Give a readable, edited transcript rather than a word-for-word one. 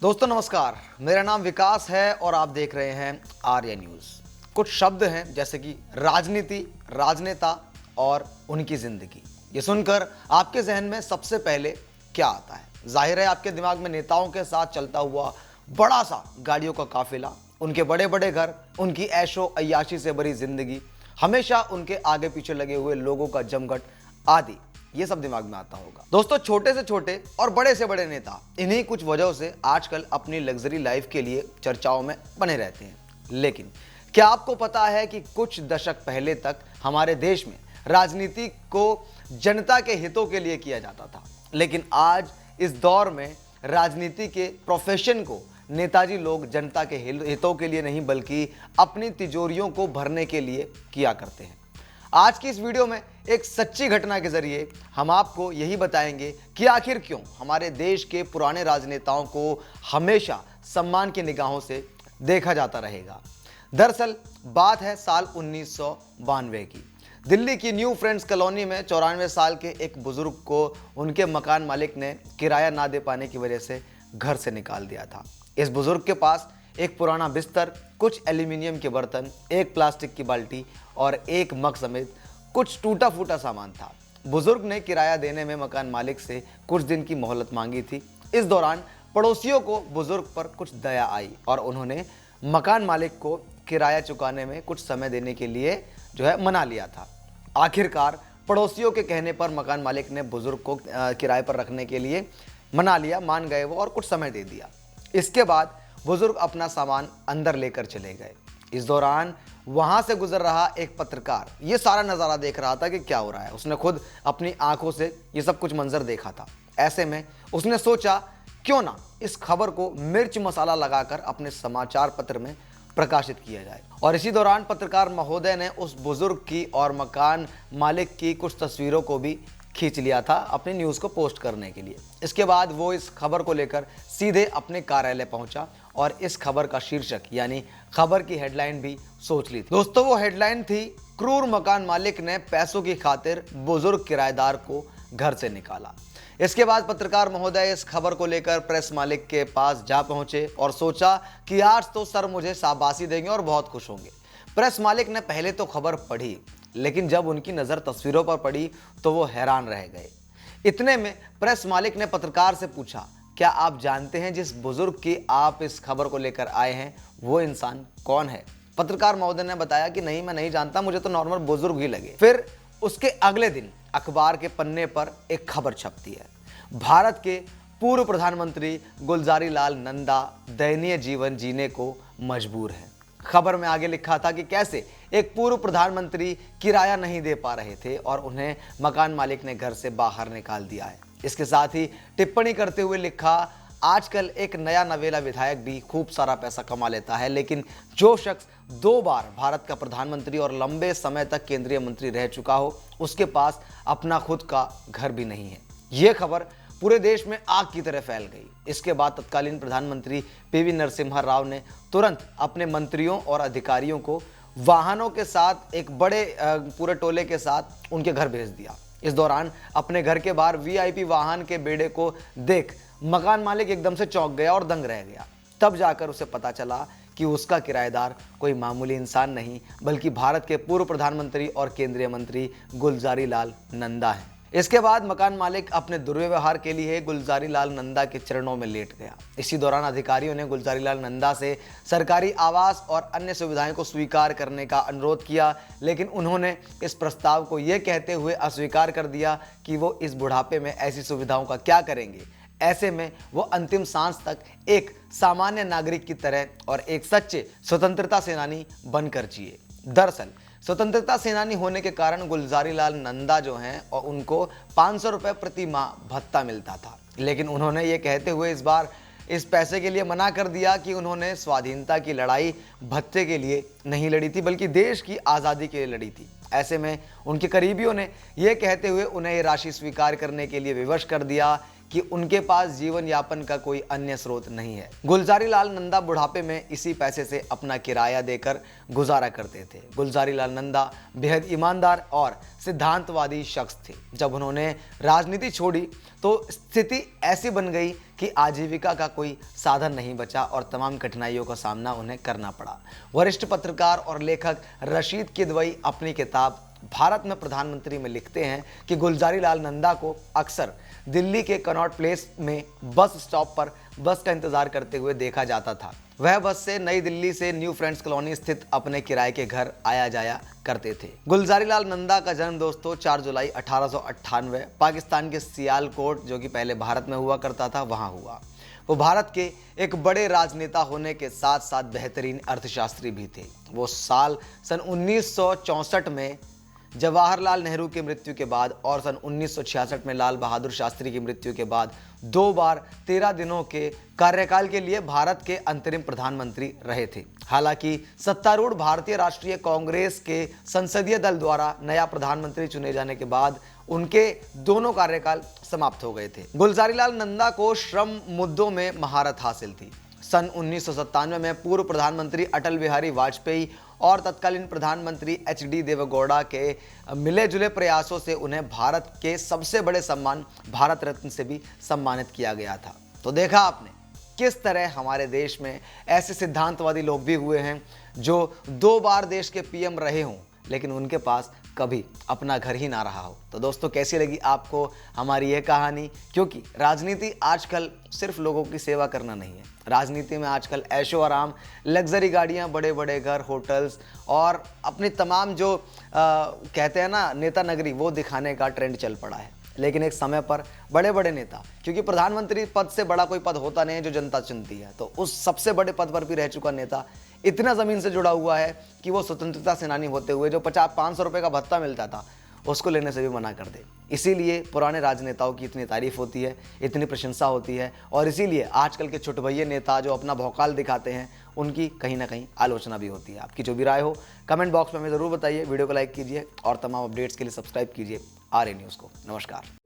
दोस्तों नमस्कार, मेरा नाम विकास है और आप देख रहे हैं आर्य न्यूज़। कुछ शब्द हैं जैसे कि राजनीति, राजनेता और उनकी ज़िंदगी। ये सुनकर आपके जहन में सबसे पहले क्या आता है? जाहिर है आपके दिमाग में नेताओं के साथ चलता हुआ बड़ा सा गाड़ियों का काफिला, उनके बड़े बड़े घर, उनकी ऐशो अय्याशी से भरी जिंदगी, हमेशा उनके आगे पीछे लगे हुए लोगों का जमघट आदि, ये सब दिमाग में आता होगा। दोस्तों छोटे से छोटे और बड़े से बड़े नेता इन्हीं कुछ वजहों से आजकल अपनी लग्जरी लाइफ के लिए चर्चाओं में बने रहते हैं। लेकिन क्या आपको पता है कि कुछ दशक पहले तक हमारे देश में राजनीति को जनता के हितों के लिए किया जाता था, लेकिन आज इस दौर में राजनीति के प्रोफेशन को नेताजी लोग जनता के हितों के लिए नहीं बल्कि अपनी तिजोरियों को भरने के लिए किया करते हैं। आज की इस वीडियो में एक सच्ची घटना के जरिए हम आपको यही बताएंगे कि आखिर क्यों हमारे देश के पुराने राजनेताओं को हमेशा सम्मान की निगाहों से देखा जाता रहेगा। दरअसल बात है साल 1992 की। दिल्ली की न्यू फ्रेंड्स कॉलोनी में 94 साल के एक बुजुर्ग को उनके मकान मालिक ने किराया ना दे पाने की वजह से घर से निकाल दिया था। इस बुजुर्ग के पास एक पुराना बिस्तर, कुछ एल्यूमिनियम के बर्तन, एक प्लास्टिक की बाल्टी और एक मग समेत कुछ टूटा फूटा सामान था। बुजुर्ग ने किराया देने में मकान मालिक से कुछ दिन की मोहलत मांगी थी। इस दौरान पड़ोसियों को बुजुर्ग पर कुछ दया आई और उन्होंने मकान मालिक को किराया चुकाने में कुछ समय देने के लिए मना लिया था। आखिरकार पड़ोसियों के कहने पर मकान मालिक ने बुजुर्ग को किराए पर रखने के लिए मना लिया, मान गए वो और कुछ समय दे दिया। इसके बाद बुजुर्ग अपना सामान अंदर लेकर चले गए। इस दौरान वहां से गुजर रहा एक पत्रकार ये सारा नज़ारा देख रहा था कि क्या हो रहा है। उसने खुद अपनी आंखों से ये सब कुछ मंजर देखा था। ऐसे में उसने सोचा क्यों ना इस खबर को मिर्च मसाला लगाकर अपने समाचार पत्र में प्रकाशित किया जाए। और इसी दौरान पत्रकार महोदय ने उस बुजुर्ग की और मकान मालिक की कुछ तस्वीरों को भी खींच लिया था अपनी न्यूज़ को पोस्ट करने के लिए। इसके बाद वो इस खबर को लेकर सीधे अपने कार्यालय पहुंचा और इस खबर का शीर्षक यानी खबर की हेडलाइन भी सोच ली थी। दोस्तों वो हेडलाइन थी, क्रूर मकान मालिक ने पैसों की खातिर बुजुर्ग किराएदार को घर से निकाला। इसके बाद पत्रकार महोदय इस खबर को लेकर प्रेस मालिक के पास जा पहुंचे और सोचा कि आज तो सर मुझे शाबाशी देंगे और बहुत खुश होंगे। प्रेस मालिक ने पहले तो खबर पढ़ी, लेकिन जब उनकी नज़र तस्वीरों पर पड़ी तो वो हैरान रह गए। इतने में प्रेस मालिक ने पत्रकार से पूछा, क्या आप जानते हैं जिस बुजुर्ग की आप इस खबर को लेकर आए हैं वो इंसान कौन है? पत्रकार महोदय ने बताया कि नहीं, मैं नहीं जानता, मुझे तो नॉर्मल बुजुर्ग ही लगे। फिर उसके अगले दिन अखबार के पन्ने पर एक खबर छपती है, भारत के पूर्व प्रधानमंत्री गुलजारी लाल नंदा दयनीय जीवन जीने को मजबूर हैं। खबर में आगे लिखा था कि कैसे एक पूर्व प्रधानमंत्री किराया नहीं दे पा रहे थे और उन्हें मकान मालिक ने घर से बाहर निकाल दिया है। इसके साथ ही टिप्पणी करते हुए लिखा, आजकल एक नया नवेला विधायक भी खूब सारा पैसा कमा लेता है, लेकिन जो शख्स 2 बार भारत का प्रधानमंत्री और लंबे समय तक केंद्रीय मंत्री रह चुका हो उसके पास अपना खुद का घर भी नहीं है। यह खबर पूरे देश में आग की तरह फैल गई। इसके बाद तत्कालीन प्रधानमंत्री पीवी नरसिम्हा राव ने तुरंत अपने मंत्रियों और अधिकारियों को वाहनों के साथ एक बड़े पूरे टोले के साथ उनके घर भेज दिया। इस दौरान अपने घर के बाहर वीआईपी वाहन के बेड़े को देख मकान मालिक एकदम से चौंक गया और दंग रह गया। तब जाकर उसे पता चला कि उसका किराएदार कोई मामूली इंसान नहीं बल्कि भारत के पूर्व प्रधानमंत्री और केंद्रीय मंत्री गुलजारी लाल नंदा हैं। इसके बाद मकान मालिक अपने दुर्व्यवहार के लिए गुलजारी लाल नंदा के चरणों में लेट गया। इसी दौरान अधिकारियों ने गुलजारी लाल नंदा से सरकारी आवास और अन्य सुविधाएं को स्वीकार करने का अनुरोध किया, लेकिन उन्होंने इस प्रस्ताव को ये कहते हुए अस्वीकार कर दिया कि वो इस बुढ़ापे में ऐसी सुविधाओं का क्या करेंगे। ऐसे में वो अंतिम सांस तक एक सामान्य नागरिक की तरह और एक सच्चे स्वतंत्रता सेनानी बनकर जिए। दरअसल स्वतंत्रता सेनानी होने के कारण गुलजारी लाल नंदा जो हैं और उनको 500 रुपये प्रति माह भत्ता मिलता था, लेकिन उन्होंने ये कहते हुए इस बार इस पैसे के लिए मना कर दिया कि उन्होंने स्वाधीनता की लड़ाई भत्ते के लिए नहीं लड़ी थी बल्कि देश की आज़ादी के लिए लड़ी थी। ऐसे में उनके करीबियों ने यह कहते हुए उन्हें ये राशि स्वीकार करने के लिए विवश कर दिया कि उनके पास जीवन यापन का कोई अन्य स्रोत नहीं है। गुलजारी लाल नंदा बुढ़ापे में इसी पैसे से अपना किराया देकर गुजारा करते थे। गुलजारी लाल नंदा बेहद ईमानदार और सिद्धांतवादी शख्स थे। जब उन्होंने राजनीति छोड़ी तो स्थिति ऐसी बन गई कि आजीविका का कोई साधन नहीं बचा और तमाम कठिनाइयों का सामना उन्हें करना पड़ा। वरिष्ठ पत्रकार और लेखक रशीद किदवई अपनी किताब भारत में प्रधानमंत्री में लिखते हैं कि गुलजारी लाल नंदा को अक्सर दिल्ली के कनॉट प्लेस में बस स्टॉप पर बस का इंतजार करते हुए देखा जाता था। वह बस से नई दिल्ली से न्यू फ्रेंड्स कॉलोनी स्थित अपने किराए के घर आया जाया करते थे। गुलजारी लाल नंदा का जन्म दोस्तों 4 जुलाई 1898 पाकिस्तान के सियालकोट, जो कि पहले भारत में हुआ करता था, वहां हुआ। वो भारत के एक बड़े राजनेता होने के साथ साथ बेहतरीन अर्थशास्त्री भी थे। वो साल सन 1964 में जवाहरलाल नेहरू की मृत्यु के बाद और सन 1966 में लाल बहादुर शास्त्री की मृत्यु के बाद 2 बार 13 दिनों के कार्यकाल के लिए भारत के अंतरिम प्रधानमंत्री रहे थे। हालांकि सत्तारूढ़ भारतीय राष्ट्रीय कांग्रेस के संसदीय दल द्वारा नया प्रधानमंत्री चुने जाने के बाद उनके दोनों कार्यकाल समाप्त हो गए थे। गुलजारी लाल नंदा को श्रम मुद्दों में महारत हासिल थी। सन 1997 में पूर्व प्रधानमंत्री अटल बिहारी वाजपेयी और तत्कालीन प्रधानमंत्री HD देवेगौड़ा के मिले जुले प्रयासों से उन्हें भारत के सबसे बड़े सम्मान भारत रत्न से भी सम्मानित किया गया था। तो देखा आपने किस तरह हमारे देश में ऐसे सिद्धांतवादी लोग भी हुए हैं जो 2 बार देश के PM रहे हों, लेकिन उनके पास कभी अपना घर ही ना रहा हो। तो दोस्तों, कैसी लगी आपको हमारी ये कहानी? क्योंकि राजनीति आजकल सिर्फ लोगों की सेवा करना नहीं है। राजनीति में आजकल ऐशो आराम, लग्जरी गाड़ियाँ, बड़े बड़े घर, होटल्स और अपनी तमाम जो कहते हैं ना नेता नगरी, वो दिखाने का ट्रेंड चल पड़ा है। लेकिन एक समय पर बड़े बड़े नेता, क्योंकि प्रधानमंत्री पद से बड़ा कोई पद होता नहीं है जो जनता चुनती है, तो उस सबसे बड़े पद पर भी रह चुका नेता इतना ज़मीन से जुड़ा हुआ है कि वो स्वतंत्रता सेनानी होते हुए जो 50-500 रुपये का भत्ता मिलता था उसको लेने से भी मना कर दे। इसीलिए पुराने राजनेताओं की इतनी तारीफ होती है, इतनी प्रशंसा होती है, और इसीलिए आजकल के छुटभइये नेता जो अपना भौकाल दिखाते हैं उनकी कहीं ना कहीं आलोचना भी होती है। आपकी जो भी राय हो कमेंट बॉक्स में हमें ज़रूर बताइए। वीडियो को लाइक कीजिए और तमाम अपडेट्स के लिए सब्सक्राइब कीजिए आर्य न्यूज़ को। नमस्कार।